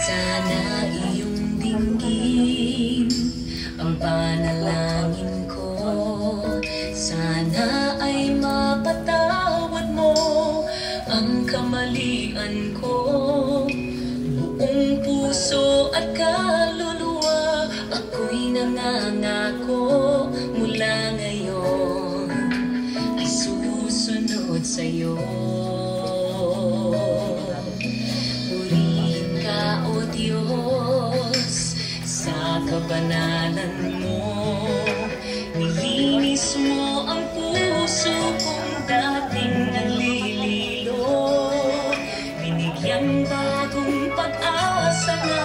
Sana iyong dinggin ang panalangin ko. Sana ay mapatawad mo ang kamalian ko. Buong puso at kaluluwa ako'y nangangako, mula ngayon ay susunod sa'yo. Purihin ka, O Diyos, sa kabanalan mo. Nilinis mo ang puso kong dating nalililo. Binigyang bagong pag-asa na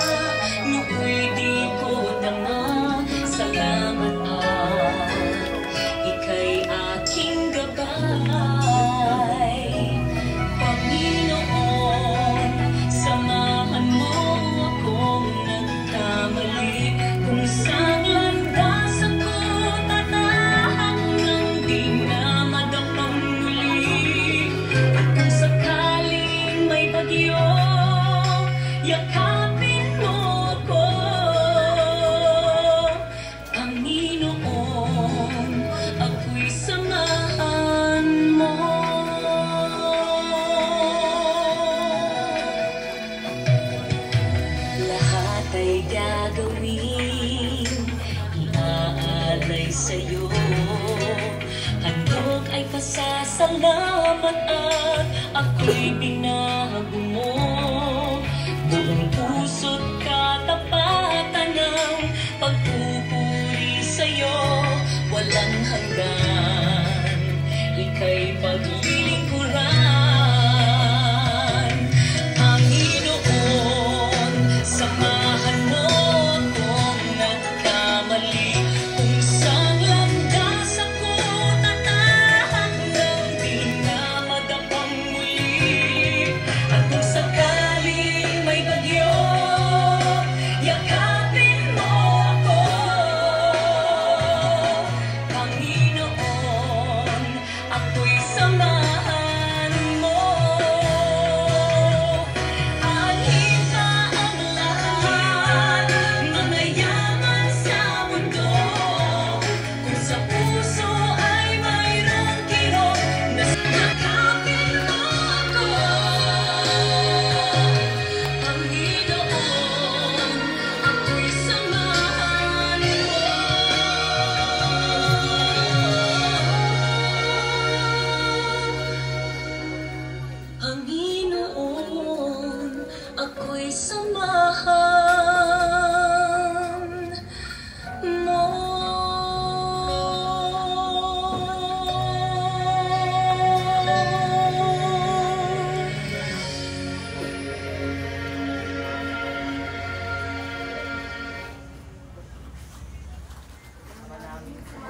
nooy di ko na masalamat at ika'y aking gabay. Panginoon, samahan mo akong nagkamali. Kung saan landas ako tatahak nang di na madapang muli. At kung sakaling may bagyo, yakapin mo ako. Panginoon, ako'y samahan mo. Lahat ay gagawin, iaalay sa'yo. Handog ay pasasalamat at ako'y binago mo. Buong puso't katapatan ng pagpupuri sa'yo, walang hanggan, ika'y paglilingkuran. Panginoon, samahan mo akong nagkamali. Kung saan landas ako tatahak nang di na madapang muli. At kung sakaling may bagyo, yakapin mo ako. Panginoon, ako'y samahan mo. Alhin ka ang lahat, mga yaman sa mundo. Kung sa puso ay mayroong kirot, yakapin mo ako. Panginoon, ako'y samahan mo. Panginoon, ako'y samahan mo.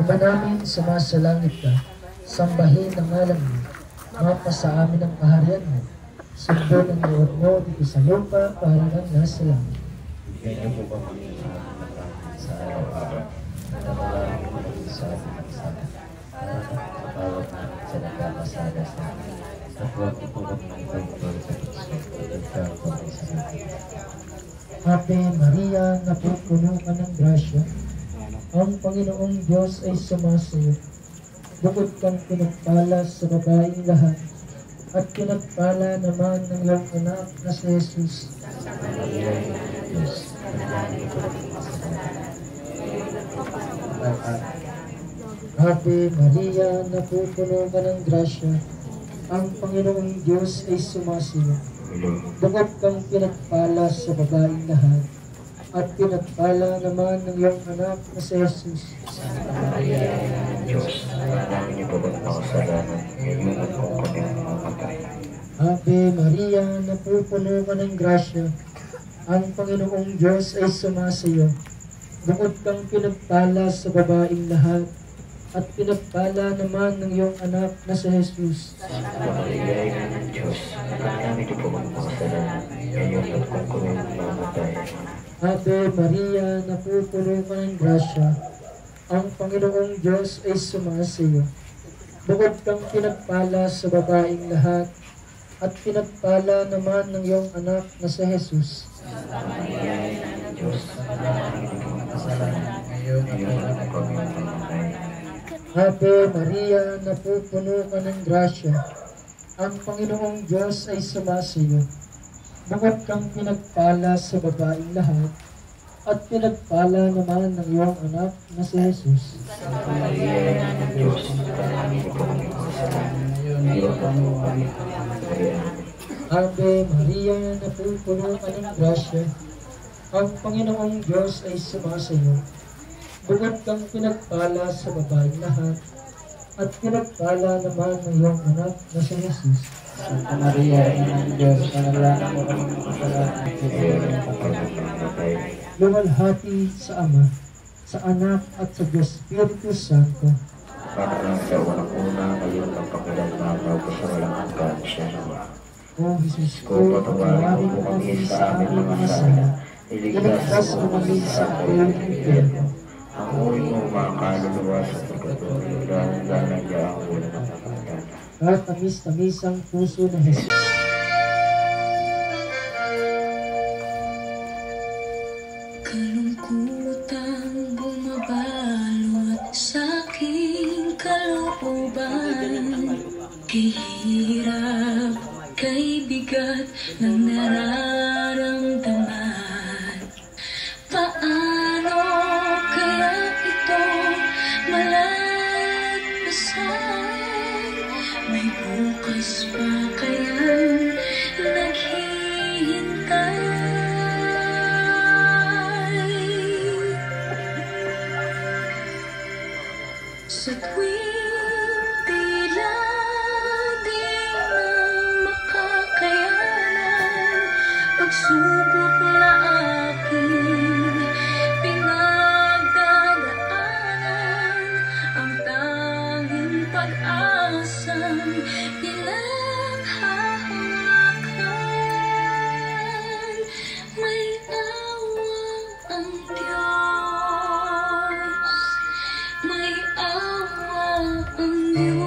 Ama namin, sumasalangit ka, sambahin ang ngalan mo, mapasa amin ang kaharian mo, sundin ang loob mo dito sa lupa para nang nasa langit. Bigyan niyo po kami ng sa araw-araw. Nanalangin po kami sa ating pagsama. Para sa bawat namin sa nagkakasala sa amin. At huwag niyo po kami ipagpapal sa Kristo. Ikaw po kami sa atin. Ate Maria, napupuno ka ng grasya, ang Panginoong Diyos ay sumasiyo. Bukod kang pinagpala sa babaeng lahat, at pinagpala naman ng iyong anak na si Jesus. Maria, ina ng Diyos, nanalangin po kami sa atin. Ate Maria, napupuno ka ng grasya, ang Panginoong Diyos ay sumasiyo. Bukod kang pinagpala sa babaeng lahat, at pinagpala naman ng iyong anak na si Jesus. Maria, ina ng Diyos, nanalangin niyo po kami makasalanan. Ngayon at kung kami mamatay. Ave Maria, napupuno ka ng grasya, ang Panginoong Diyos ay sumasiyo. Bukod kang pinagpala sa babaeng lahat, at pinagpala naman ng iyong anak na si Jesus. Maria, ina ng Diyos, nanalangin niyo po kami makasalanan. Ngayon at kung kami mamatay. Ave Maria, napupuno ka ng grasya, ang Panginoong Diyos ay sumasiyo. Bukod kang pinagpala sa babaeng lahat, at pinagpala naman ng iyong anak na si Jesus. Ave Maria, napupuno ka ng grasya. Ang Panginoong Diyos ay sumasiyo. Bukod kang pinagpala sa babaeng lahat, at pinagpala naman ng iyong anak na si Jesus. Ave Maria, napupuno ka ng grasya. Ang Panginoong Diyos ay sumasiyo. Bukod kang pinagpala sa babaeng lahat, at pinagpala naman ng iyong anak na si Jesus. Santa Maria, Ina ng Diyos, manalangin mo kami ng kasalanan, Luwalhati sa Ama, sa Anak at sa Diyos Espiritu Santo. para lang sa unang-una, ngayon ang pakilamamaw ko sa walang hanggan siya naman. O Jesus ko, Patawarin mo kami sa aming mga sala, iligtas mo kami sa aking impyerno. ang uri mo mga kaluluwa sa pagkatuloy, dahil niya ang ulan ng pagkatan. At tamis-tamis ang puso ng Jesus. Kalungkutang bumabalot sa aking kalooban. Kay hirap, kay bigat ng nararamdaman. Paano kaya ito malalagpasan? May bukas pa kayang naghihintay? Sa tuwing tila di na makakayanan, pagsubok na aking pinagdadaanan, ang tanging pag-asang pinaghahawakan. May awa ang Diyos, may awa ang Diyos.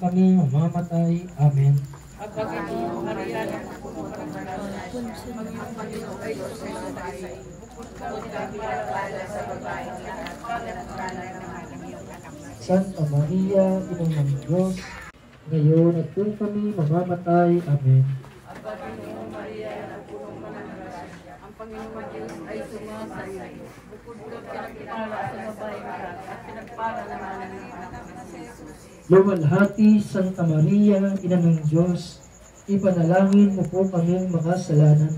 kami mamamatay. Amen. Santa Maria, Ina ng Diyos, ngayon at kung kami mamamatay. Amen. Ang Panginoon Diyos ay sumasayo. Bukod ka pinagpala sa babae at pinagpala naman ng anak ng Jesus. Luwalhati, Santa Maria, Ina ng Diyos, ipanalangin mo po kaming makasalanan,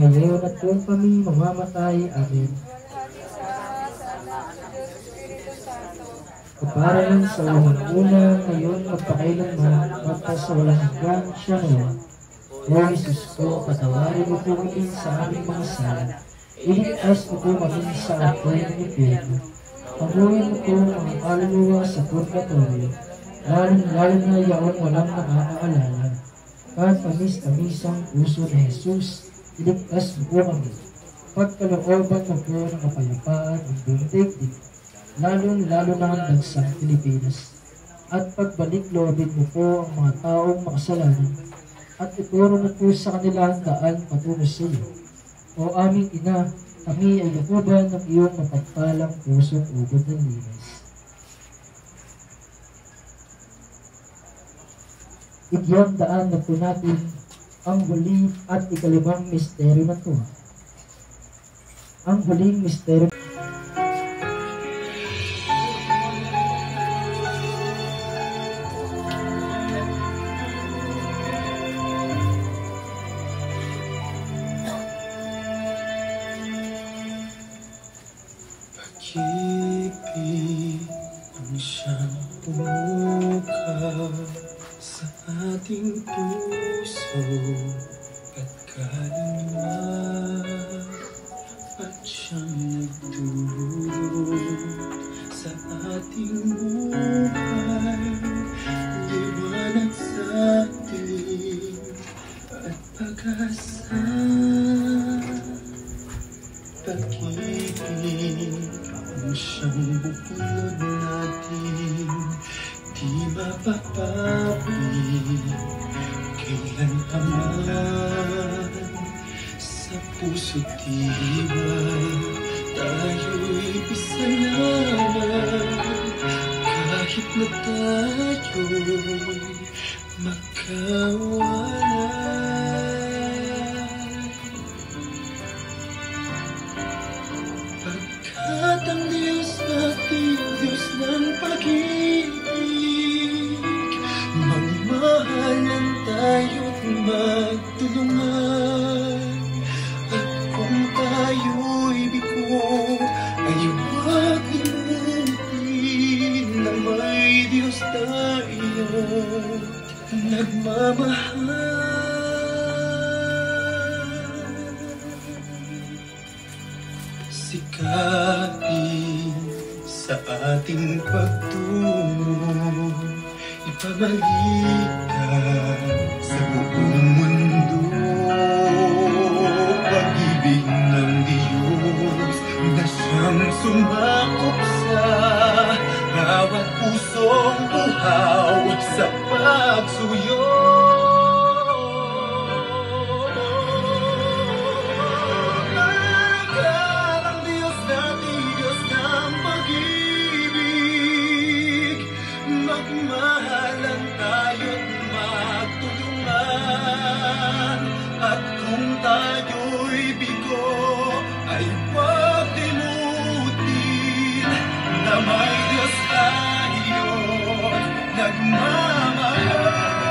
ngayon at kung kami mamamatay. Amen. Kaparalan sa unang una, ngayon magpakailanman, magpasawalang hanggan siya ngayon. O Jesus ko, patawarin mo po kami sa aming mga sala. Iligtas mo po kami sa apoy ng impyerno. Pamuhin mo po ang kaluluwa sa purgatorio, lalo na yaong walang nakakaalala. Kahit tamis-tamisang puso ni Jesus, iligtas mo po kami. Pagkalooban mo po ng kapayapaan ang buong daigdig, lalo na ang bansang Pilipinas. At pagbalik loobin mo po ang mga taong makasalanan, at ituro mo po sa kanila ang daan patungo sa iyo. O aming Ina, kami ay yakuban ng iyong mapagpalang pusong ugod ng linis. Igyang daan na po natin ang huli at ikalimang misteryo na ito. Ang huling misteryo. Pag-ibig ang siyang pumukaw sa ating puso at kailanman at siyang nagturo sa ating buhay, liwanag sa dilim at pag-asa. Pag-ibig ang siyang buklod natin, di mapapawi kailanman. Sa puso't tibay tayo'y pisalanan, kahit na tayo'y magkawalan. Pagkat ang Diyos natin, Diyos ng pag-ibig, magmahalan tayo't magtulungan. At kung tayo'y bigo, ay huwag limutin na may Diyos tayo't nagmamahal. Sikapin sa ating pagtungo, ipamalitan sa buong mundo. Pag-ibig ng Diyos na siyang sumakop sa bawat pusong buhaw sa pagsuyo. Magmahalan tayo't magtulungan. At kung tayo'y bigo, ay huwag limutin na may Diyos tayo't nagmamahal.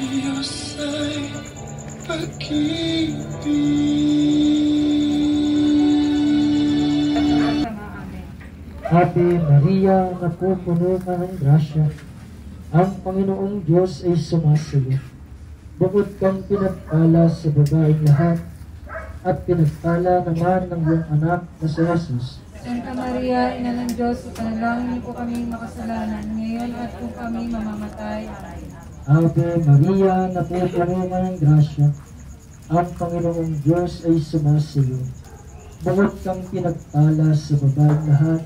Diyos ay pag-ibig. Ave Maria, napupuno ka ng grasya. Ang Panginoong Diyos ay sumasiyo. Bukod kang pinagpala sa babaeng lahat, at pinagpala naman ng iyong anak na si Jesus. Santa Maria, Ina ng Diyos, ipanalangin niyo po kami makasalanan, ngayon at kung kami mamamatay. Amen. Ave Maria, napupuno ka ng grasya. Ang Panginoong Diyos ay sumasiyo. Bukod kang pinagpala sa babaeng lahat,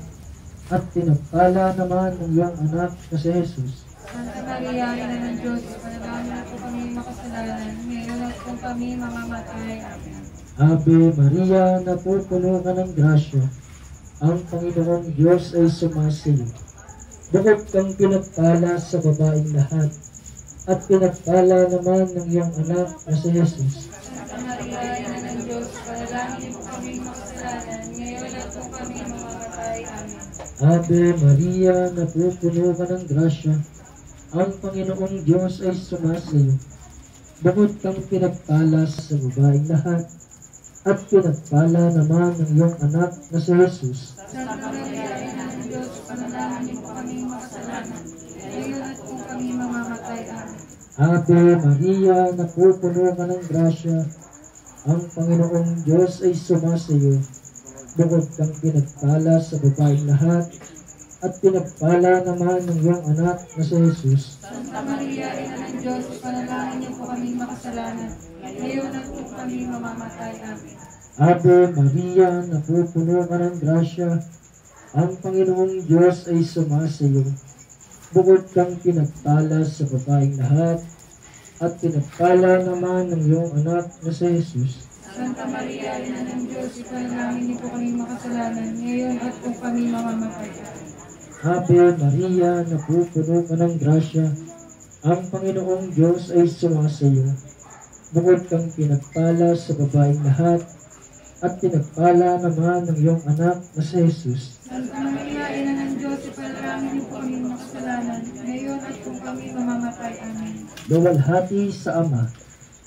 at pinagpala naman ng iyong anak na si Jesus. Santa Maria, Ina ng Diyos, ipanalangin niyo po kami makasalanan, ngayon at kung kami mamamatay. Amen. Ave Maria, napupuno ka ng grasya. Ang Panginoong Diyos ay sumasiyo. Bukod kang pinagpala sa babaeng lahat, at pinagpala naman ng iyong anak na si Jesus. Santa Maria, Ina ng Diyos, ipanalangin niyo po kami makasalanan, ngayon at kung kami mamamatay. Amen. Ave Maria, napupuno ka ng grasya. Ang Panginoong Diyos ay sumasiyo. Bukod kang pinagpala sa babaeng lahat, at pinagpala naman ng iyong anak na si Jesus. Santa Maria, Ina ng Diyos, ipanalangin niyo po kami makasalanan, ngayon at kung kami mamamatay. Amen. Ave Maria, napupuno ka ng grasya. Ang Panginoong Diyos ay sumasiyo. Bukod kang pinagpala sa babaeng lahat, at pinagpala naman ng iyong anak na si Jesus. Santa Maria, Ina ng Diyos, ipanalangin niyo po kami makasalanan, ngayon at kung kami mamamatay. Amen. Ave Maria, napupuno ka ng grasya. Ang Panginoong Diyos ay sumasiyo. Bukod kang pinagpala sa babaeng lahat, at pinagpala naman ng iyong anak na si Jesus. Santa Maria, Ina ng Diyos, ipanalangin niyo po kami makasalanan, ngayon at kung kami mamamatay. Ave Maria, napupuno ka ng grasya. Ang Panginoong Diyos ay sumasiyo. Bukod kang pinagpala sa babaeng lahat, at pinagpala naman ng iyong anak na si Jesus. Santa Maria, Ina ng Diyos, ipanalangin niyo po kami makasalanan, ngayon at kung kami mamamatay. Amen. Luwalhati sa Ama,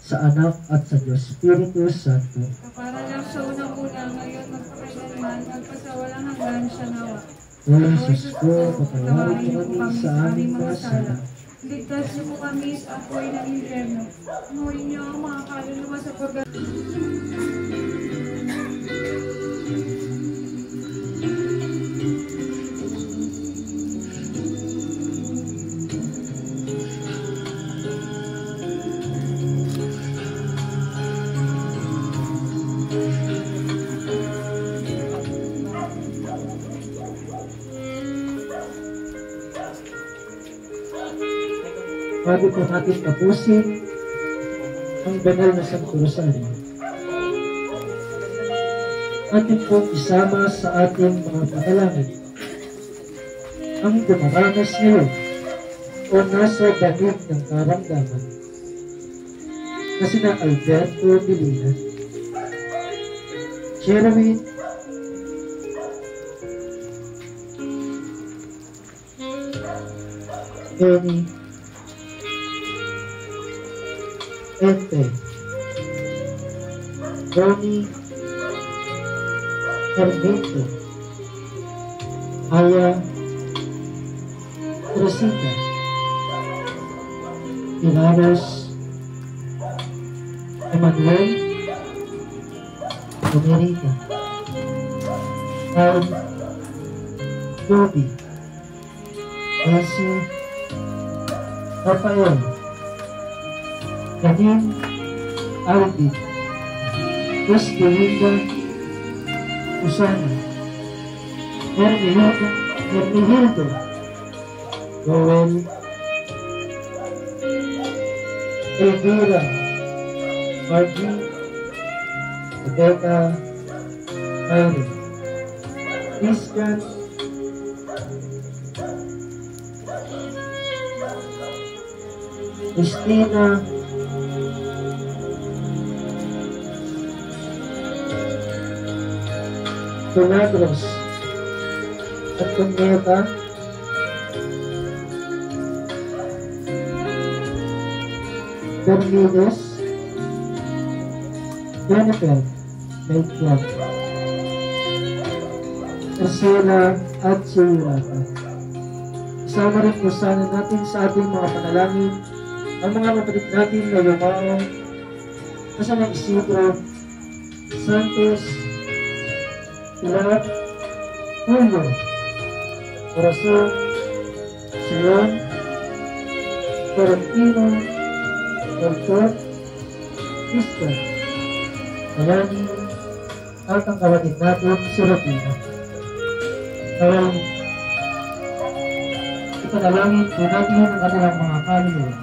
sa Anak at sa Diyos Espiritu Santo. Para lang sa unang-una, ngayon magpakailanman, magpasawalang hanggan siya nawa. O Jesus ko, patawarin mo kami sa aming mga sala. Ligtas niyo po kami sa apoy ng impyerno. Nuhin niyo ang mga kaluluwa sa purgatorio. Bago po natin tapusin ang banal na Santo Rosario, atin pong isama sa ating mga panalangin ang dumaranas ngayon o nasa damig ng karamdaman na sina Alberto Bilina, Sherwin, Tony, Ente, Ronnie, Ernesto, Aya, Rosita, Ilaros, Emmanuel, Dominica, Carl, Joby, Elsie, Rafael, Janine, Alvin, Christy, Susana, Hermihildo, Joel, Elvira, Margie, Rebecca, Mary, Christian, Christina, Tonagros, at Kunyeta, Bernides, Jennifer, Melchior, Ursula at Shirata. Isama rin po sana natin sa ating mga panalangin ang mga kapatid natin na Yumao, Kasamang Isidro, Santos, Pilar, Julio, Corazon, Sion, Florentino, Doctor, Cristo, Mayani, at ang kapatid natin si Rufino. Kaya ipanalangin po natin ang kanilang mga kaluluwa.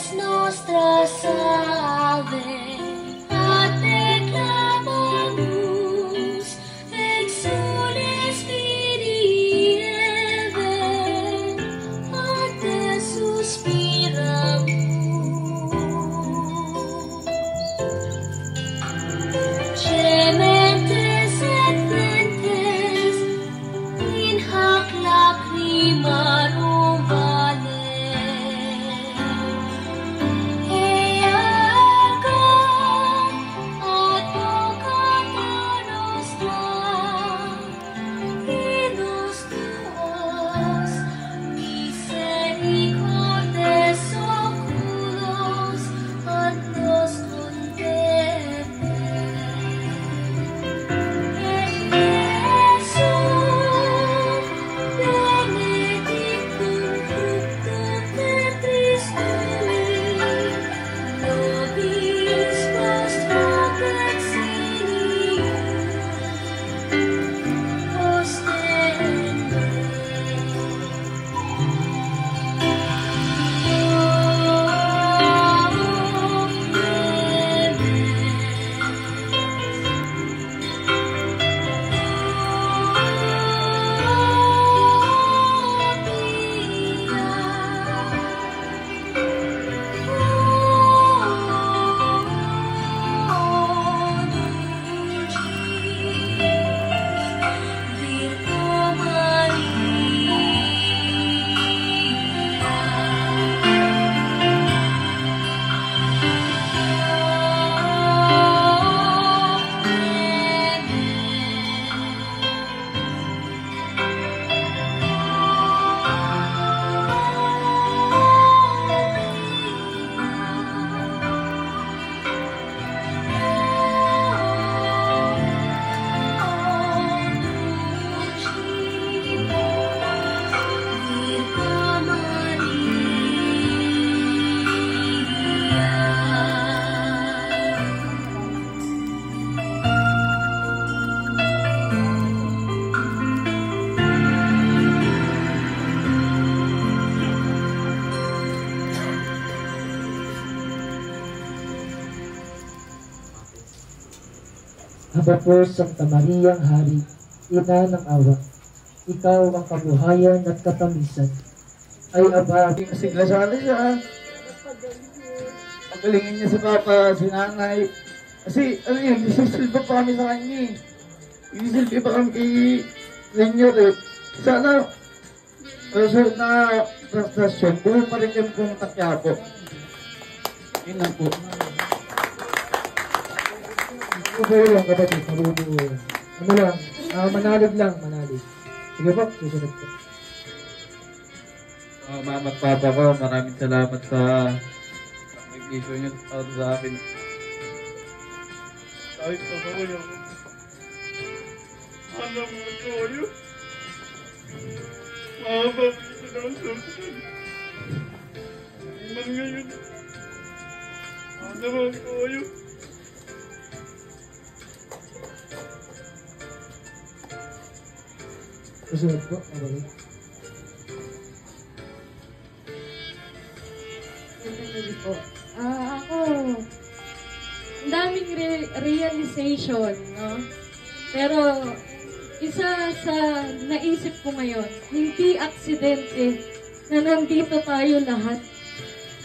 Nostra salve, a te clamamus, exules Filii Eve, a te suspiramus. Gementes et plentes, in hac lacrimarum vale. Aba po, Santa Mariang Hari, Ina ng awa, ikaw ang kabuhayan at katamisan. Ay aba, Siglasali siya. Pagalingin niya si Papa, si Nanay. Kasi, ano yun, isisilba pa kami sa kanya eh. Isisilbi pa kami kay Senyor eh. Sana, susunod na frustration, buhay pa rin kami pong Quiapo. Yun lang po. Mabuo lang kapatid, mabuo lang. Ano lang, manalig lang, manalig. Sige po, susunod po. Mama at papa ko, maraming salamat sa sakripisyo nyo sa akin. Kahit pa ba yun? Ano mo ito yun? Mahabang ito ng susunod. Iman ngayon. Ano mo ito yun? Susunod po, kapatid. Po. Ako, ang daming realization, no? Pero, isa sa naisip ko ngayon, hindi aksidente na nandito tayo lahat.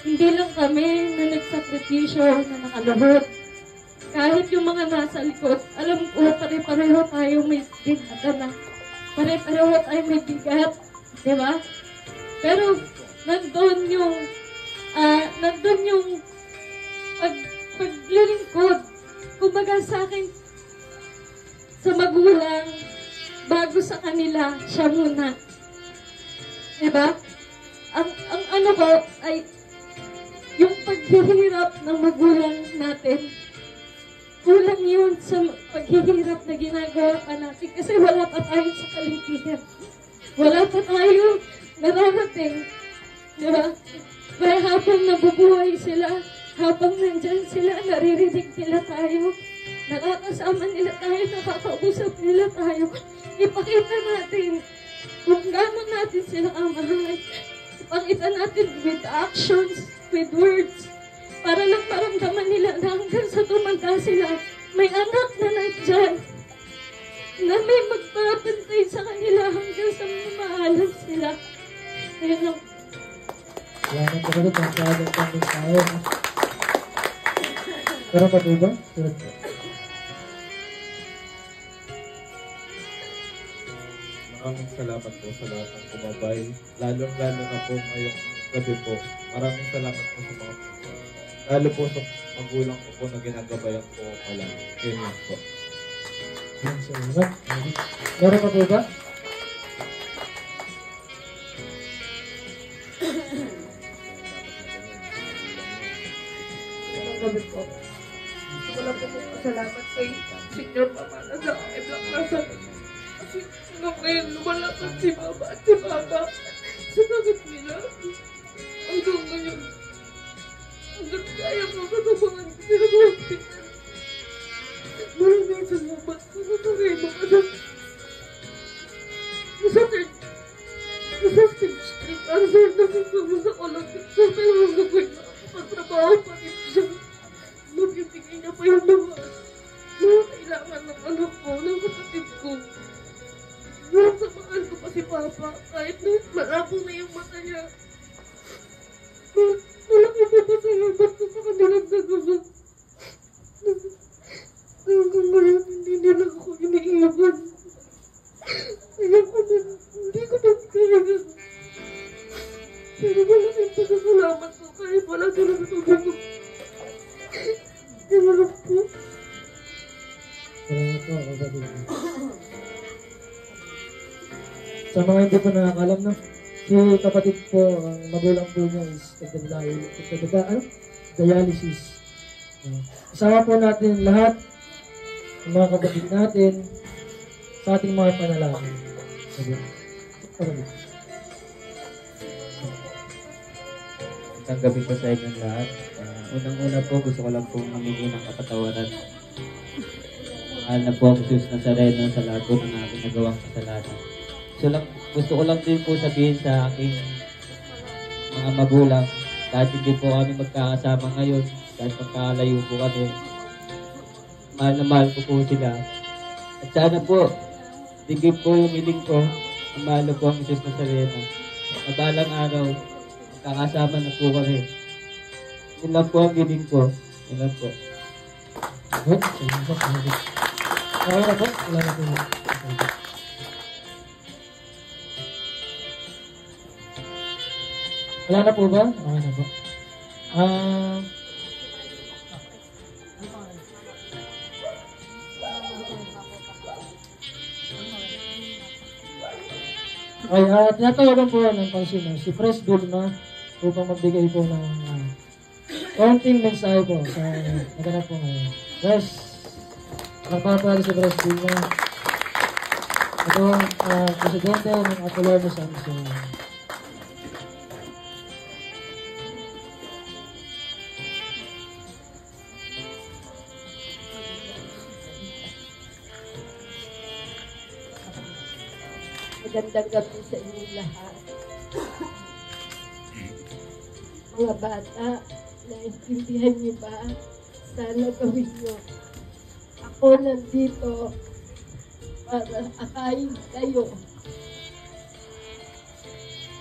Hindi lang kami na nagsakripisyo, na nakaluhod. Kahit yung mga nasa likod, alam ko, pare-pareho tayo may dinadala. Pare-pareho tayo may bigat. Diba? Pero, nandun yung paglilingkod. Kumbaga sa akin, sa magulang, bago sa kanila, siya muna. Diba? Ang ano ko ay yung paghihirap ng magulang natin. Kulang yun sa paghihirap na ginagawa pa natin kasi wala pa tayo sa kaligtasan. Wala pa tayo nararating. Diba? Kaya habang nabubuhay sila, habang nandyan sila, naririnig nila tayo, nakakasama nila tayo, nakakausap nila tayo. Ipakita natin kung gano'n natin sila kamahal. Ipakita natin with actions, with words, para lang maramdaman nila na hanggang sa tumanda sila, may anak na nandyan, na may magpapantay sa kanila hanggang sa mamahalan sila. Ayun lang. Salamat kapatid, ang kaagad kami tayo. Pero pati ba? Susunod po. Maraming salamat po sa lahat ng kumabay. Lalo na po ngayong gabi po. Maraming salamat po sa mga lalo po sa magulang ko po na ginagabayan po pala. Yun lang po. Salamat. Meron pa po ba? Gabi po. Wala po po salamat kay Senior Mama na sa akin lang nasa. Kasi nung ngayon lumalapit si Mama at si Papa sa sakit nila. Hanggang ngayon, hanggang kaya mo katubangan ko sila sa hospital. Maraming salamat sa natangay mo ka doon. Sa stage 3 cancer na sasama sa kulang sa pero hanggang ngayon nakapagtrabaho pa rin siya. Magbibigay niya pa yung mga kailangan ng anak ko, ng kapatid ko. Yung sa mahal ko pa si Papa, kahit na malabo na yung mata niya. Malaki pa pa sa labat ko sa kanilang nagawa. Hanggang ngayon, hindi nila ako iniiwan. Kaya ko na, hindi ko na kaya. Pero malaking pasasalamat ko kahit wala sila sa tubig ko. Salamat po. Salamat po, kapatid. Sa mga hindi po nakakalam, no? Si kapatid po, ang magulang po niya is dialysis. Isama po natin lahat ng mga kapatid natin sa ating mga panalangin. Isang gabi po sa inyong lahat. Unang-una po, gusto ko lang pong humingi ng kapatawaran. Mahal na po ang Jesus Nazareno sa lahat po ng aking nagawang kasalanan. Gusto ko lang din po sabihin sa aking mga magulang, kahit hindi po kami magkakasama ngayon, kahit magkakalayo po kami, mahal na mahal ko po sila. At sana po, digib po yung hiling ko, mahal na po ang Jesus Nazareno. Sa balang araw, magkakasama na po kami. Yun lang po ang hiling ko. Yun lang po. Good. Salamat po. Salamat po. Salamat po. Wala na po ba? Okay na po. Okay, tinatawagan po ng pansin si Pres Dulma upang magbigay po ng konting mensahe po sa naganap po ngayon. Pres, nagpapalala si Pres Dulma. Ito ang presidente ng Apolonio Samson. Magandang gabi sa inyo lahat. Mga bata, naintindihan niyo ba? Sana gawin niyo. Ako nandito para akayin kayo.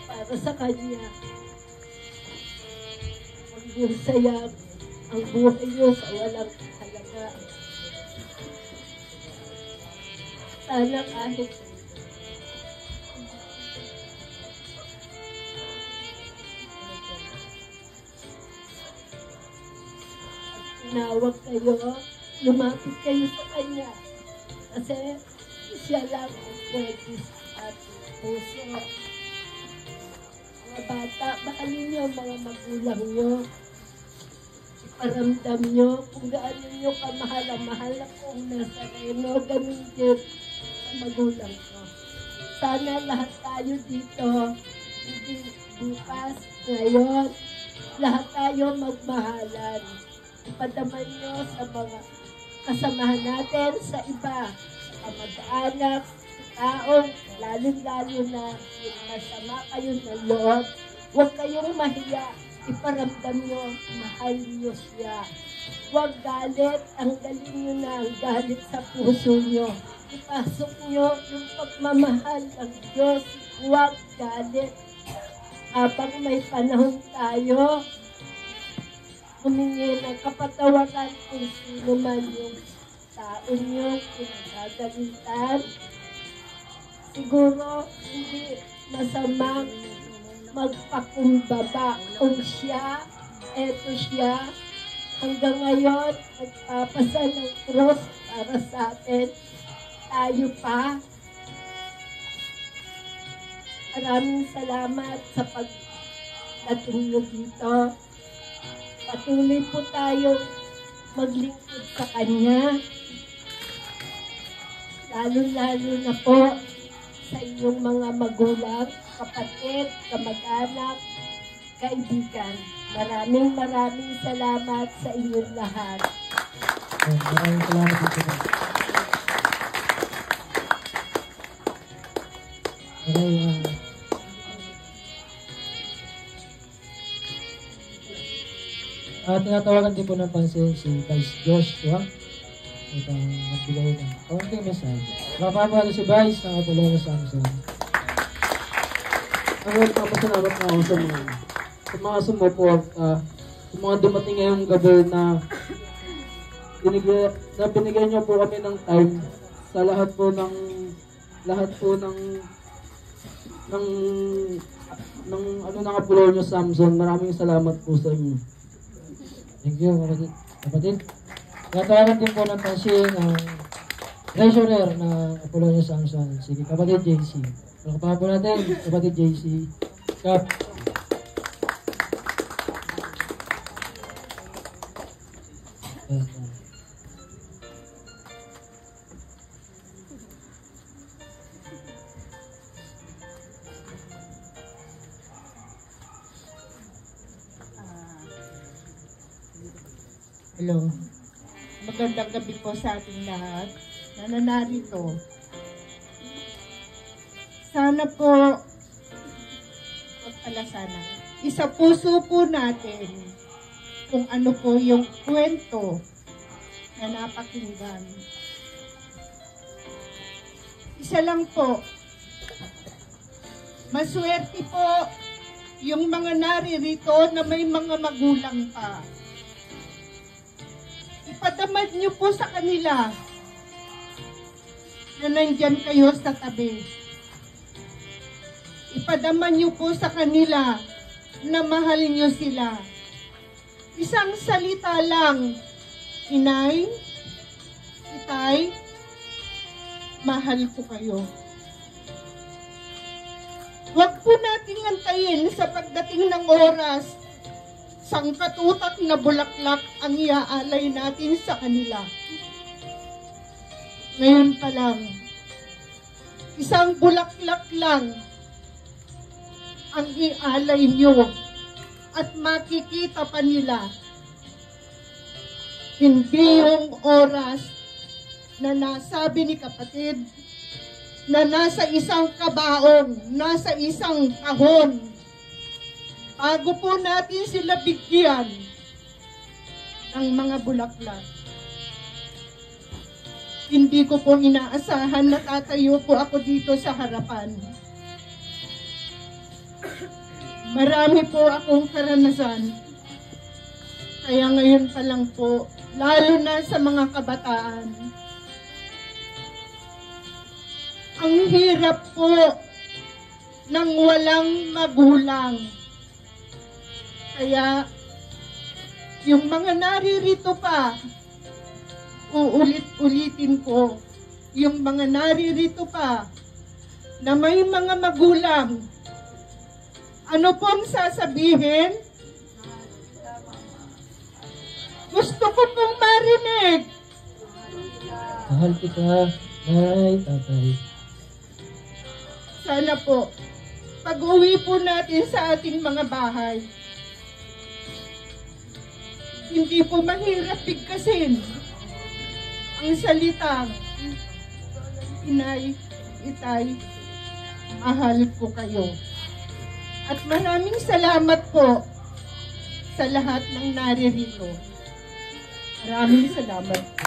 Para sa kanya. Maging sayang ang buhay niyo sa walang halaga. Sana kahit tinawag kayo, lumapit kayo sa kanya. Kasi siya lang ang pwede sa ating puso. Mga bata, mahalin niyo ang mga magulang niyo. Iparamdam niyo kung gaano niyo kamahal ang mahal akong Nazareno. Ganun din sa magulang ko. Sana lahat tayo dito, hindi bukas, ngayon, lahat tayo magmahalan. Ipadaman nyo sa mga kasamahan natin sa iba, sa kamag-anak, taong, lalo-lalo na yung masama kayo ng loob. Huwag kayong mahiya, iparamdam nyo, mahal nyo siya. Huwag galit, ang galing nyo na ang galit sa puso nyo. Ipasok nyo yung pagmamahal ng Diyos, huwag galit. Habang may panahon tayo, humingi ng kapatawaran kung sino man yung tao nyo pinagagalitan. Siguro hindi masamang magpakumbaba kung siya, eto siya, hanggang ngayon nagpapasa ng cross para sa atin. Tayo pa. Maraming salamat sa pagdating nyo dito. Patuloy po tayong maglingkod sa Kanya. Lalo-lalo na po sa inyong mga magulang, kapatid, kamag-anak, kaibigan. Maraming salamat sa inyong lahat. Maraming salamat po sa tinatawagan din po ng pansin si Vice Joshua upang magbigay ng konting mensahe. Mapapalo si Vice ng Apolonio Samson. Nagpapasalamat na ako sa mga sumuport, sa mga dumating ngayong gabi na binigyan niyo po kami ng time sa lahat po ng Apolonio Samson. Maraming salamat po sa inyo. Thank you, kapatid. Tinatawagan din po ng pansin ang treasurer ng Apolonio Samson, si kapatid JC. Palakpakan po natin, kapatid JC. Kap. Hello. Magandang gabi po sa ating lahat na narito. Sana po, isa puso po natin kung ano po yung kwento na napakinggan. Isa lang po, maswerte po yung mga naririto na may mga magulang pa. Ipadamad niyo po sa kanila na nandyan kayo sa tabi. Ipadamad niyo po sa kanila na mahal niyo sila. Isang salita lang, Inay, Itay, mahal ko kayo. Huwag po nating antayin sa pagdating ng oras, sangkatutak na bulaklak ang iaalay natin sa kanila. Ngayon pa lang, isang bulaklak lang ang ialay nyo at makikita pa nila. Hindi yung oras na nasabi ni kapatid na nasa isang kabaong, nasa isang kahon. Bago po natin sila bigyan ng mga bulaklak. Hindi ko po inaasahan na tatayo po ako dito sa harapan. Marami po akong karanasan. Kaya ngayon pa lang po, lalo na sa mga kabataan, ang hirap po ng walang magulang. Kaya, yung mga naririto pa, uulit-ulitin ko, yung mga naririto pa, na may mga magulang, ano pong sasabihin? Gusto ko pong marinig. Mahal kita, Nay, Tatay. Sana po, pag-uwi po natin sa ating mga bahay, hindi po mahirap bigkasin ang salitang, Inay, Itay, mahal ko kayo. At maraming salamat po sa lahat ng naririto. Maraming salamat po.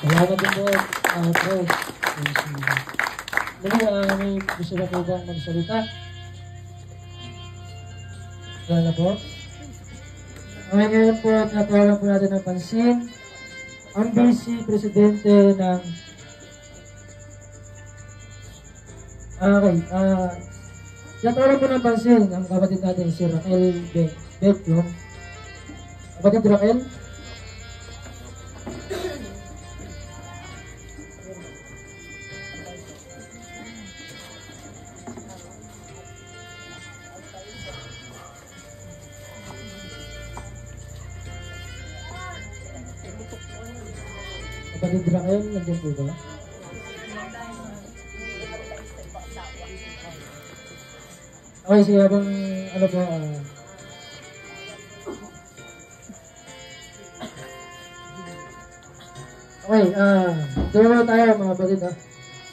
Salamat din po, Prof. May gusto na po bang magsalita? Wala na po. Okay, ngayon po, natawagan po natin ng pansin ang Vice Presidente ng natawagan po ng pansin ang kapatid natin si Raquel Becchio. Kapatid Raquel? Kapatid Raquel, nandiyan po ba? Okay, sige, habang ano po, okay, tuloy tayo mga kapatid, ha?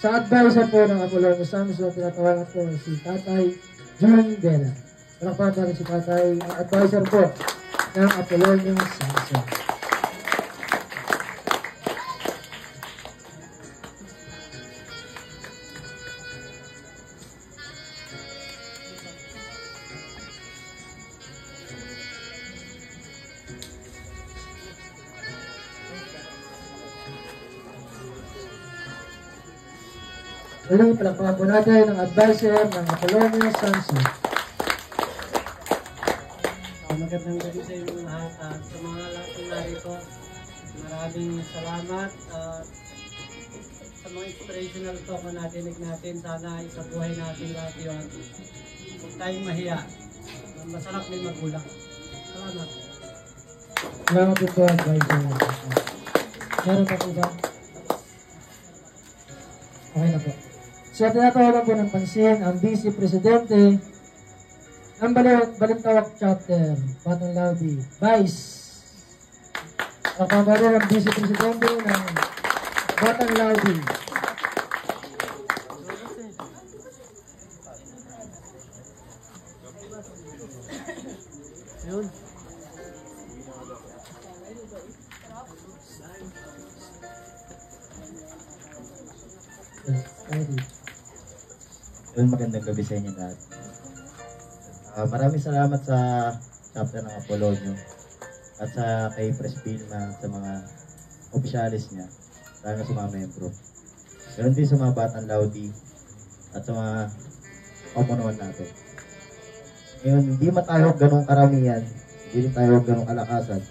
Sa advisor po ng Apolonio Samson, tinatawagan po si Tatay John Bella. Palakpakan natin si Tatay, ang advisor po ng Apolonio Samson. Ulit, palakpakan po natin ang advisor ng Apolonio Samson. Magandang gabi sa inyo lahat. Sa mga lahat ng narito, maraming salamat. Sa mga inspirational talk na natinig natin, sana isabuhay natin lahat yun. Huwag tayong mahiya. Masarap din magulang. Salamat. Salamat po, advisor. Meron pa po ba? Okay na po. So, tinatawagan po ng pansin ang Vice Presidente ng Balintawak Chapter, Batang Laubi, Vice. Ang pangalawa ng Vice Presidente ng Batang Laubi. Yun. Magandang gabi sa inyo lahat. Maraming salamat sa chapter ng Apolonio at sa kay Press Vilma, sa mga opisyalis niya, lalo sa mga membro. Meron din sa mga Batang Laudi at sa mga pamunuan natin. Ngayon, hindi man tayo ganong karamihan, hindi rin tayo ganong kalakasan.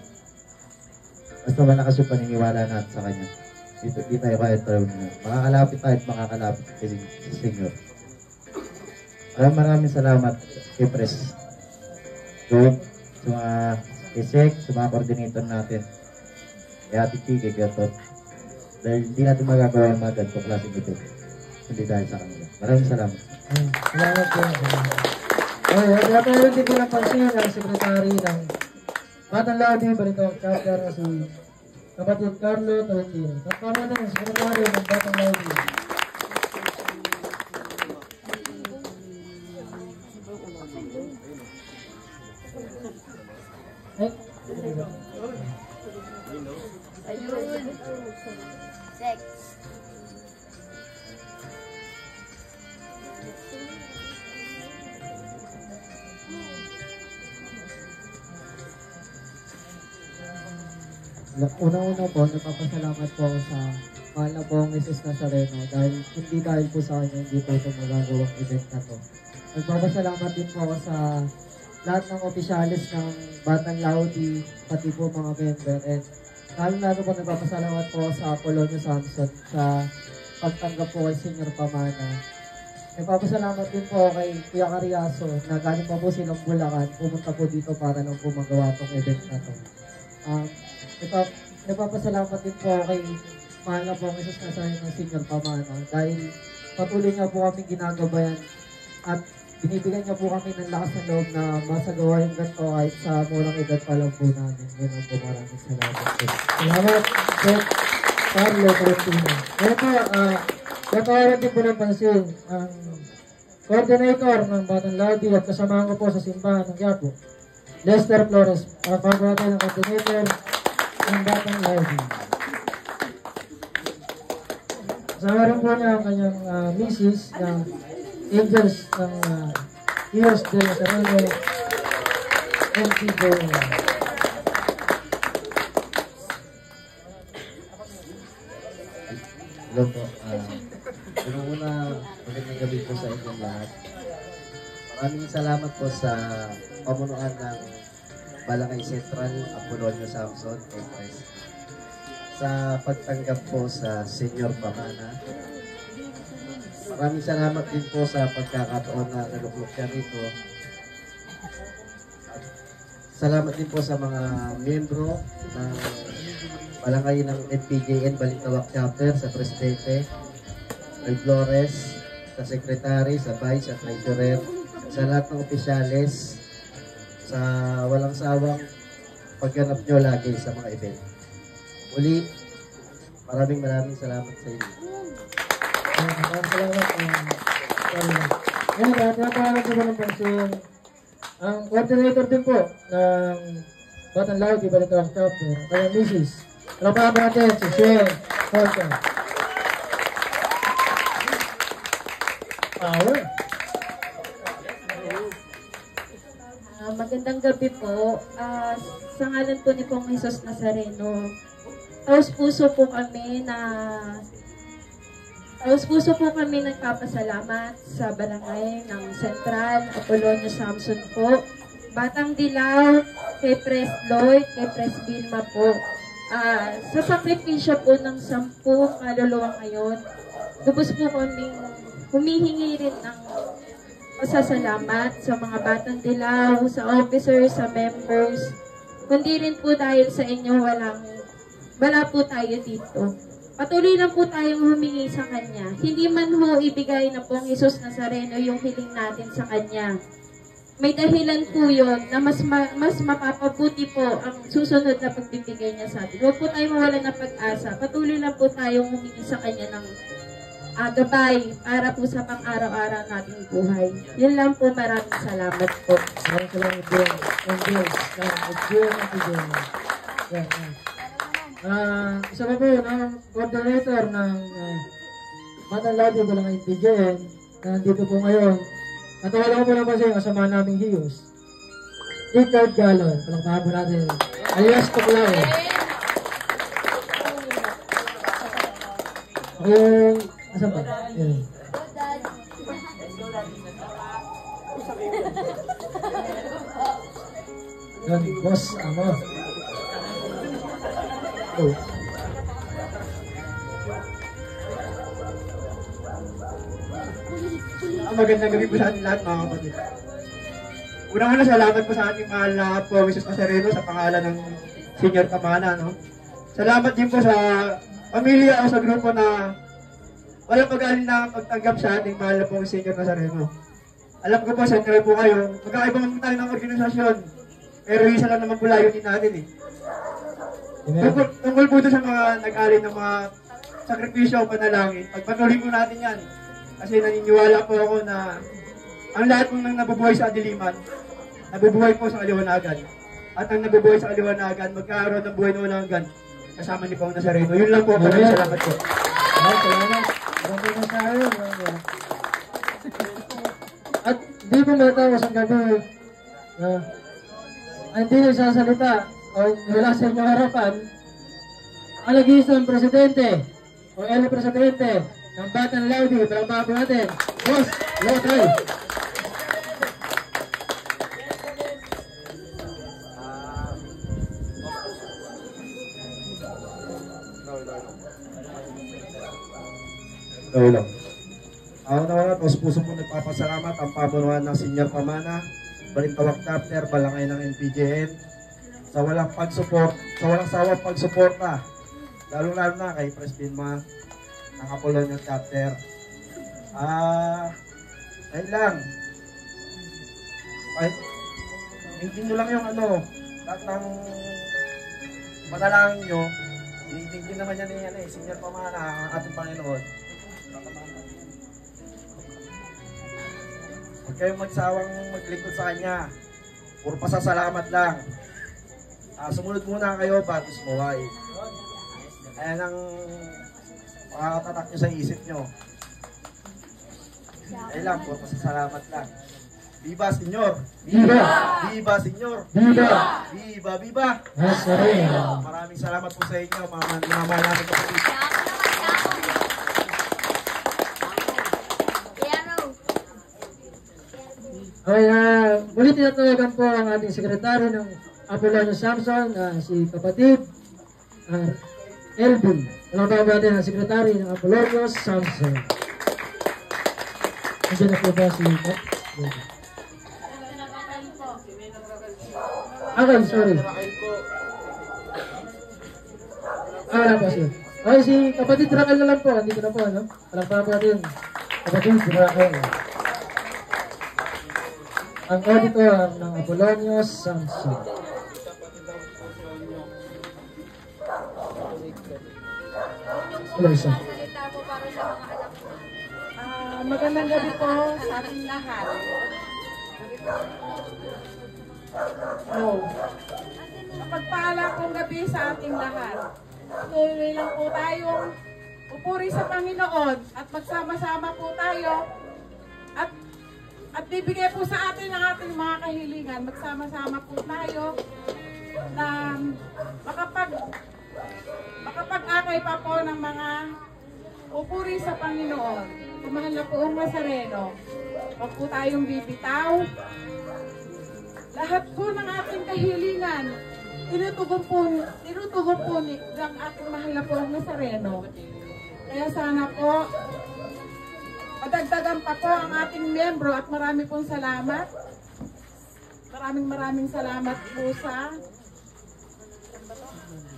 Basta malakas yung paniniwala natin sa Kanya. Hindi tayo kaya tayo niya. Makakalapit tayo at makakalapit kay Senyor. Maraming salamat kay Pres. Doon, sa mga isek, sa mga coordinator natin. Kay Ate Chi, kay Gertot. Dahil hindi natin magagawa yung mga ganito klaseng ito. Hindi dahil sa kanila. Maraming salamat. Salamat po. Kaya tayo din ko ng pansin ang sekretary ng Batang Labi, Balitawag Chapter na si kapatid Carlo Tolentino. Tapos na ng sekretary ng Batang Labi. Sex. Una-una po, nagpapasalamat po ako sa mahal na po ang Jesus Nazareno dahil hindi dahil po sa kanya hindi po ito magagawang event na to. Nagpapasalamat din po ako sa lahat ng opisyalis ng Batang Laudi, pati po mga member, and lalo po nagpapasalamat po sa Apolonio Samson sa pagtanggap po kay Senior Pamana. Nagpapasalamat din po kay Kuya Cariaso na galing pa po silang Bulacan, pumunta po dito para lang po magawa tong event na to. Nagpapasalamat din po kay mahal na po ang Jesus Nazareno ng Senior Pamana dahil patuloy niya po kami ginagabayan at binibigyan niya po kami ng lakas ng loob na masagawa yung ganito kahit sa murang edad pa lang po namin. Ganun po, maraming salamat po. Salamat, Seth Carlo Tolentino. Ngayon po, nakawalan din po ng pansin ang coordinator ng Batang Labi at kasamahan ko po sa simbahan ng Quiapo, Lester Flores. Pagpapagawa natin ang coordinator ng Batang Labi. Kasama rin po niya ang kanyang misis na Angels ng Eos de Nazareno MTV. Hello po. Una, magandang gabi po sa inyong lahat. Maraming salamat po sa pamunuan ng Balangay Central, Apolonio Samson, Pres. Sa pagtanggap po sa Senior Pamana. Maraming salamat din po sa pagkakataon na naluklok siya rito. Salamat din po sa mga miyembro ng Balangay ng NPJN Balitawak Chapter, sa Presidente, kay Flores, sa Secretary, sa Vice, sa Treasurer, sa lahat ng opisyales, sa walang sawang pagganap nyo lagi sa mga event. Muli, maraming salamat sa inyo. Salamat. Ngayon, nakawalan din po ng pansin ang coordinator din po ng Batang Labi, Balitawak Chapter, kaya Mrs. Trabaho natin si Shane Porter. Power. Magandang gabi po. Sa ngalan po ni Pong Jesus Nazareno, taos puso po kami nagpapasalamat sa Barangay ng Central, Apolonio Samson po, Batang Dilaw, kay Pres Lloyd, kay Pres Vilma po. Sa sakripisyo po ng 10 kaluluwa ngayon, lubos po kaming humihingi rin ng pasasalamat sa mga Batang Dilaw, sa officers, sa members. Kundi rin po dahil sa inyo wala po tayo dito. Patuloy lang po tayong humingi sa Kanya. Hindi man ho ibigay na pong Jesus Nazareno yung hiling natin sa Kanya. May dahilan po yun na mas mapapabuti po ang susunod na pagbibigay niya sa atin. Huwag po tayo mawala ng pag-asa. Patuloy lang po tayong humingi sa Kanya ng gabay para po sa pang-araw-araw nating buhay. Yun lang po, maraming salamat po. Maraming salamat po. Isa pa po ng coordinator ng Batang Labi, Balangay PJN na nandito po ngayon. Natawala ko po naman sa yung kasama naming Hiyos. Richard Galon. Palakpahan po natin. Alias Tuklao. Okay. Asan ba? Yan. Yan, boss, amo. Oh. Magandang gabi po sa ating lahat mga kapatid. Unang-una salamat po sa ating mahal na po Mrs. Nazareno sa pangalan ng Senior Kamana. No? Salamat din po sa pamilya o sa grupo na walang pag-alin na pagtanggap sa ating mahal na po Senior Nazareno. Alam ko po, sentral po kayo. Magkakaibang tayo ng organisasyon. Pero isa lang naman po layunin natin eh. Tungkol po ito sa mga nag-alin ng mga sakripisyo o panalangin. Pagpatuloy po natin yan. Kasi naniniwala po ako na ang lahat po nang nabubuhay sa kadiliman, nabubuhay po sa kaliwanagan. At ang nabubuhay sa kaliwanagan, magkakaroon ng buhay na walang hanggan. Kasama ni Pong Nazareno. Yun lang po. Maraming salamat po. Salamat. Maraming na tayo. At di po matapos ang gabi hindi nagsasalita o wala sa inyong harapan ang nag-iisang presidente o el presidente ng Batang Laudi. Palambaan po natin. Boss, Lotay. Ikaw lang. Una-una, puso po nagpapasalamat ang pamunuan ng Senior Pamana, Balintawak Chapter, Balangay ng NPJN, sa walang sawang pagsuporta, lalo-lalo na kay Pres Binma ng Apolonio Chapter. Ayun lang. Hindi nyo lang yung lahat ng panalangin nyo, hindi naman yan Senior Pamana, ang ating Panginoon. Huwag kayong magsawang maglingkod sa Kanya. Puro pasasalamat lang. Sumunod muna kayo bago sumuway. Ayan ang makakatatak nyo sa isip nyo. Ayan lang, puro pasasalamat lang. Viva, Senyor! Viva! Viva, Senyor! Viva! Viva, viva! Maraming salamat po sa inyo, mga minamahal namin kapatid. Okay, muli tinatawagan po ang ating sekretary ng Apolonio Samson, si kapatid Elvin. Palambaan natin ang sekretary ng Apolonio Samson. Nandiyan na po ba si okay, sorry. Wala po siya. Okay, si kapatid Raquel na lang po. Andito na po, ano? Palambaan natin kapatid Raquel. Ang auditor ng Apolonio Samson. Magandang gabi po sa ating lahat. Mapagpala kong gabi sa ating lahat. Tuloy lang po tayong upuri sa Panginoon at magsama-sama po tayo at bibigay po sa atin ang ating mga kahilingan. Magsama-sama po tayo na makapag-akay pa po ng mga upuri sa Panginoon. Kumahal na po ang Nazareno. Huwag po tayong bibitaw. Lahat po ng ating kahilingan, tinutugon po ng ating mahal na po ang Nazareno. Kaya sana po, madagdagan pa po ang ating miyembro at marami pong salamat. Maraming salamat po sa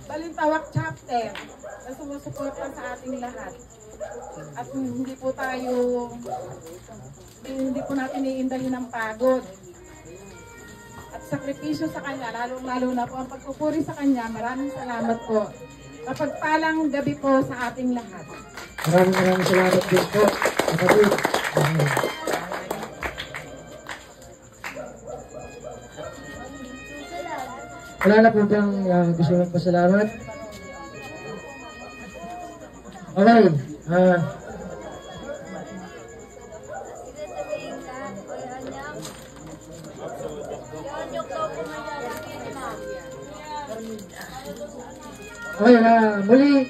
Balintawak Chapter na sumusuporta sa ating lahat. At hindi po natin iindahin ng pagod at sakripisyo sa Kanya, lalo na po ang pagpupuri sa Kanya. Maraming salamat po. Mapagpalang gabi po sa ating lahat. Maraming salamat din po. Kapatid. Wala na po bang gusto mong pasalamat? Okay. Okay, muli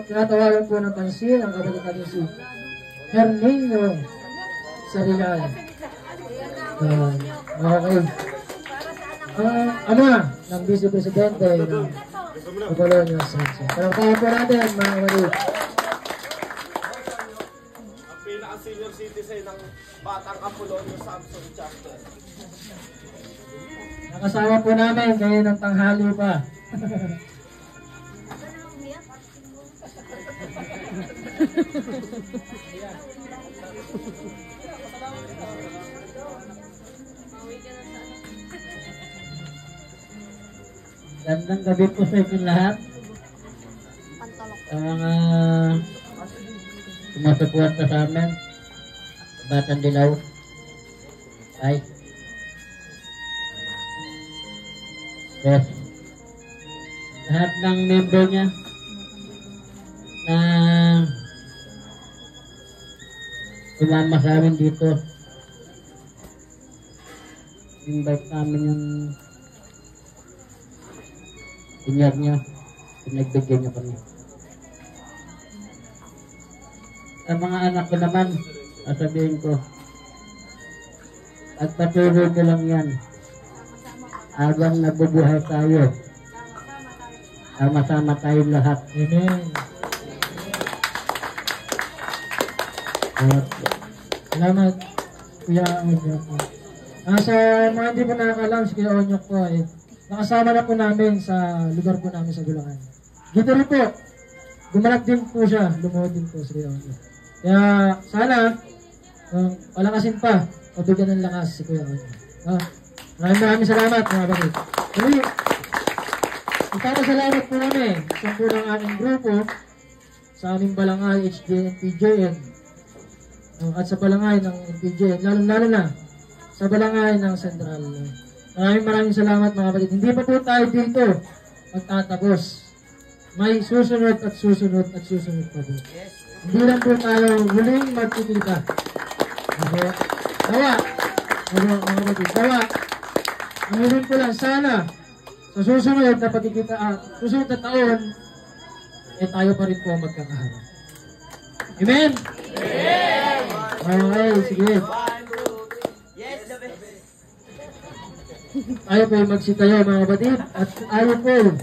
tinatawagan po ng pansin ang kapatid natin si Herminio Sarilal. Okay. Ama ng Vice Presidente ng Apolonio Samson. Palakpakan po natin mga kapatid. Ang pinaka-senior citizen ng Batang Apolonio Samson Chapter. Nakasama po namin kayo ng tanghali pa. Gandang gabi po sa inyo lahat. Sa mga sumasuporta sa amin, Batang Dilaw. Ay. Yes. Lahat ng member niya na sumama sa amin dito. Invite namin yung senior niya. Pinagbigyan niya kami. Sa mga anak ko naman, sasabihin ko, at patuloy ko lang yan. Habang nabubuhay tayo, sama-sama tayong lahat. Amen. Salamat, Kuya Onyok. Sa mga hindi po nakakalam, si Kuya Onyok po ay nakasama na po namin sa lugar po namin sa Bulacan. Dito rin po, gumanap din po siya, lumuhod din po si Kuya Onyok. Kaya sana, palakasin pa, pabigyan ng lakas si Kuya Onyok. Maraming salamat mga kapatid. Muli, ipapasalamat po kami sa po ng aming grupo sa aming balangay HDNPJN at sa balangay ng NPJN, lalo na sa balangay ng Central. Maraming salamat mga kapatid. Hindi pa po tayo dito magtatapos. May susunod at susunod at susunod pa po. Hindi lang po tayo muling magkikita. Tawa! Mga kapatid, tawa! Ang hiling ko lang sana sa susunod na pagkikita susunod na taon tayo pa rin po magkakaharap. Amen? Okay, sige. Tayo po magsitayo mga kapatid at tayo po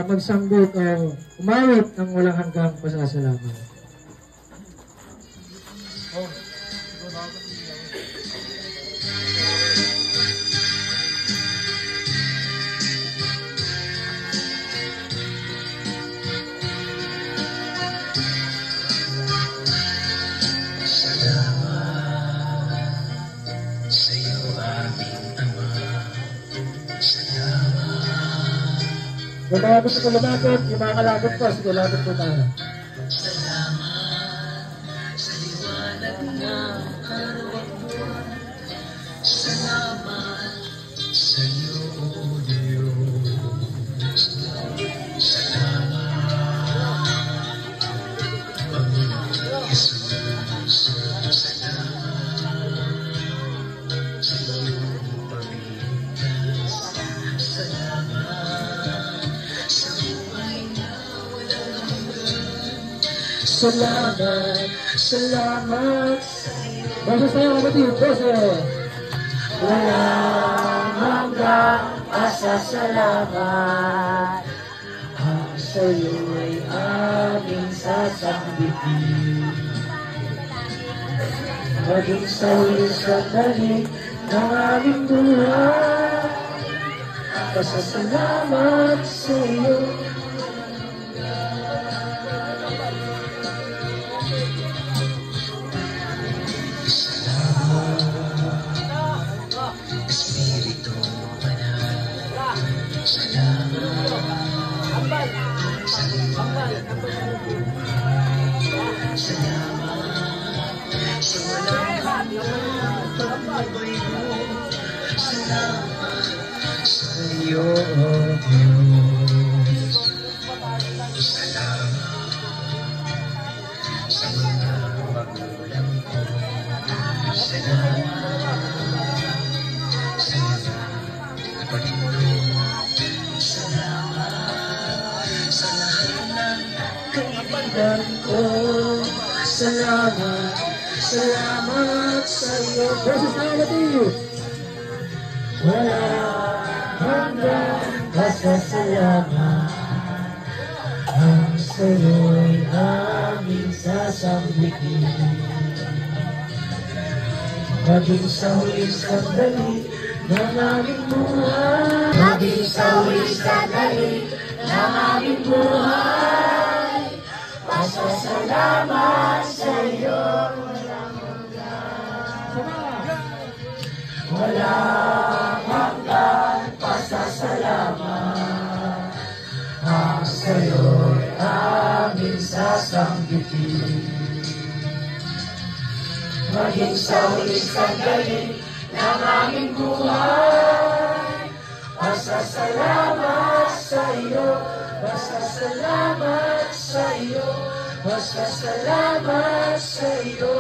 magsanggol o umawit ng walang hanggang pasasalamat. Yung mga gusto ko lumapit, yung mga kalapit ko, sige, lapit po tayo. Salamat sa liwanag ng karawang buwan. Salamat sa iyo, O Diyos. Salamat, Panginoon Jesus. Salamat sa iyong pagligtas. Salamat. Salamat, salamat. Boses tayo kapatid, boses. Walang hanggang pasasalamat. Ang sa'yo'y aming sasambitin. Maging sa huling sandali ng aming buhay. Pasasalamat sa'yo. Salamat, salamat sa iyo. Boses na natin. Wala hanggang pasasalamat. Ang sa'yo'y aming sasambitin. Maging sa huling sandali ng aming buhay. Maging sa huling sandali ng aming buhay. Pasasalamat sa iyo. Walang hanggang pasasalamat. Ang sa'yo'y aming sasanggitin. Maging sa huling sandali ng aming buhay. Pasasalamat sa iyo. Pasasalamat sa iyo. Pasasalamat sa iyo.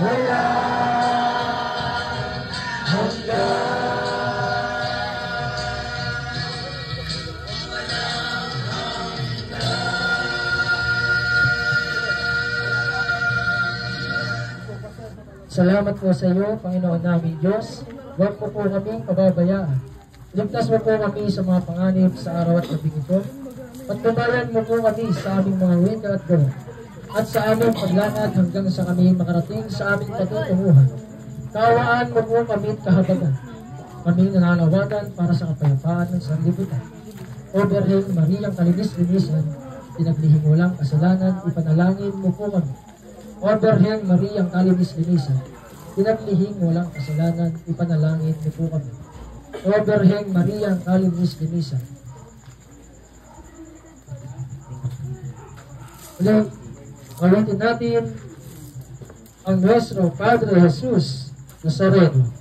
Wala hanggang. Salamat po sa iyo, Panginoon namin Diyos. Huwag po kaming pababayaan. Ligtas mo po kami sa mga panganib sa araw at gabi ito. Pagbabayan mo po kami sa aming mga winda at gawa. At sa aming paglakad hanggang sa kami makarating sa aming patutunguhan. Kawaan mo po kami at kahabagan. Kami nananawagan para sa kapayapaan ng sanlibutan. O Birheng Mariang Kalinis-linisan, pinaglihim mo lang kasalanan, ipanalangin mo po kami. O Birheng Mariang Kalinis-linisan, pinaglihim mo lang kasalanan, ipanalangin mo po kami. O Birheng Mariang Kalinis-linisan. Ulit, awitin natin ang Nuestro Padre Jesus Nazareno.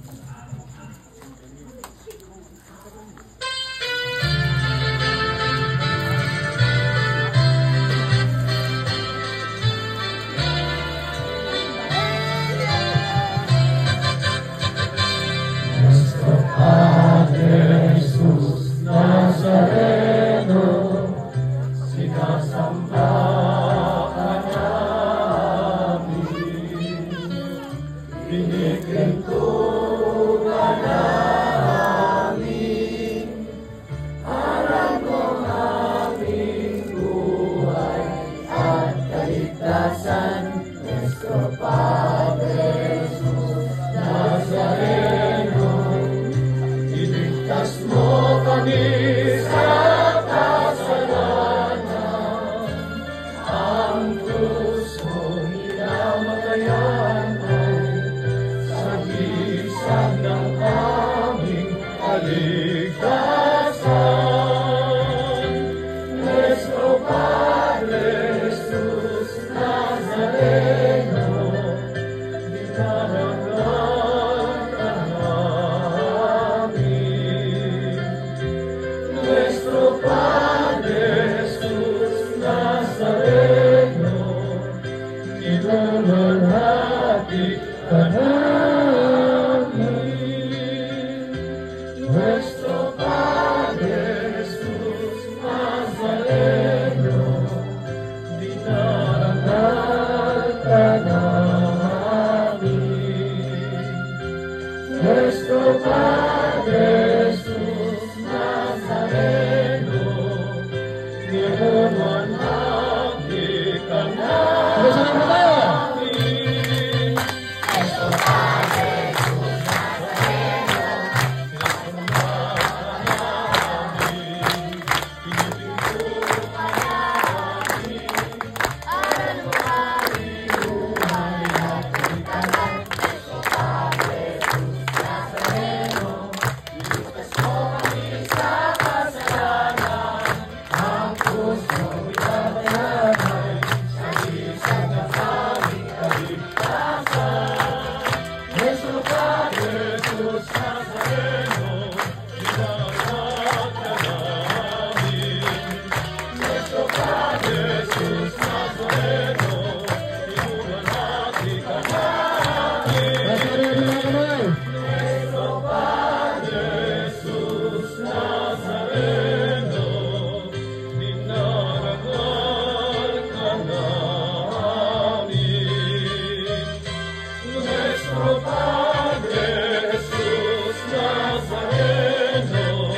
Nuestro Padre Jesús Nazareno,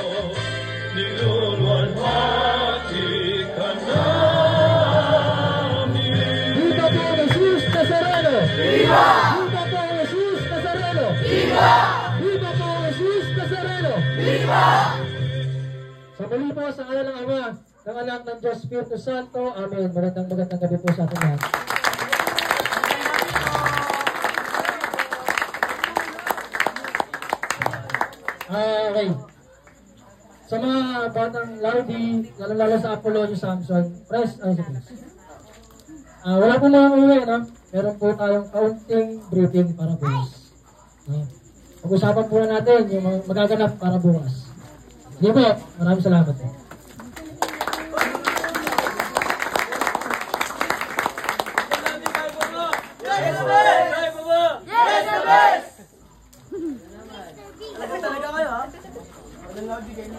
niluluwalhati ka namin. Viva po Jesus Nazareno! Viva! Viva po Jesus Nazareno! Viva! Viva po Jesus Nazareno! Viva! Sa muli po, sa ngalan ng Ama, ng Anak ng Diyos, Espiritu Santo. Amen. Magandang gabi po sa ating lahat. Okay. Sa mga batang Laudi, lalo sa Apolonio Samson, press, wala po mga uwi, no? Meron po tayong kaunting briefing para bukas. No? Pag-usapan po na natin yung magaganap para bukas. Hindi po, maraming salamat po. Talaga kayo, ha? Walang lobby kayo.